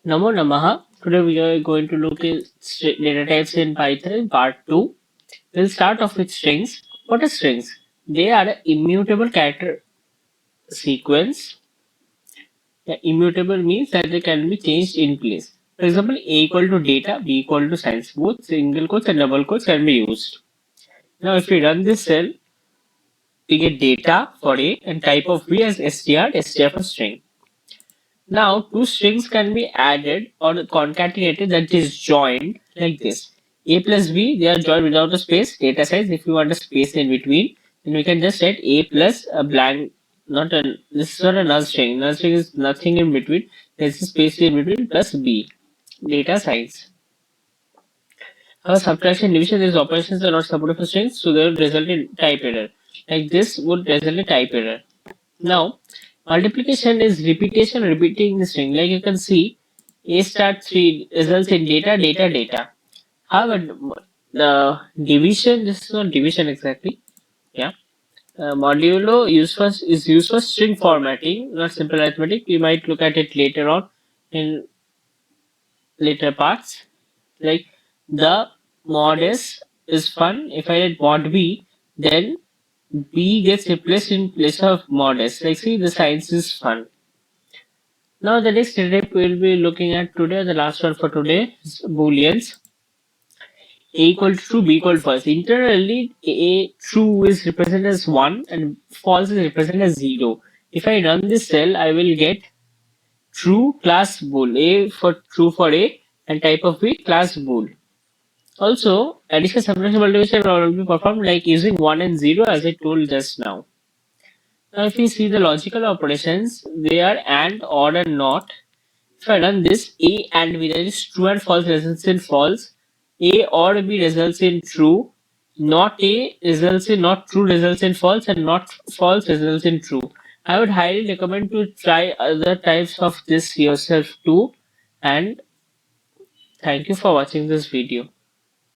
Namo Namaha. Today we are going to look at data types in Python part 2. We'll start off with strings. What are strings? They are an immutable character sequence. Immutable means that they can be changed in place. For example, A equal to data, B equal to science. Both single quotes and double quotes can be used. Now if we run this cell, we get data for A and type of B as str for string. Now, two strings can be added or concatenated, that is joined like this. A plus B, they are joined without a space. Data size, if you want a space in between, then we can just write A plus a blank, this is not a null string. Null string is nothing in between. There's a space in between plus B. Data size. However, subtraction division, these operations are not supported for strings, so they will result in type error. Like this would result in type error. Now, multiplication is repeating the string. Like you can see, A star 3 results in data, data, data. However, the division, this is not division exactly. Yeah. Modulo is used for string formatting, not simple arithmetic. We might look at it later on in later parts. Like the mod S is fun. If I let mod B, then B gets replaced in place of mod S. Like see, the science is fun. Now the next type we'll be looking at today, the last one for today, is booleans. A equal to true, B equal to false. Internally, A true is represented as 1 and false is represented as 0. If I run this cell, I will get true class bool. A for true for A and type of B class bool. Also, addition, subtraction, multiplication will be performed like using 1 and 0 as I told just now. Now if we see the logical operations, they are AND, OR and NOT. If I run this, A and B, that is true and false, results in false. A or B results in true. Not A results in not true, results in false, and not false results in true. I would highly recommend to try other types of this yourself too. And thank you for watching this video.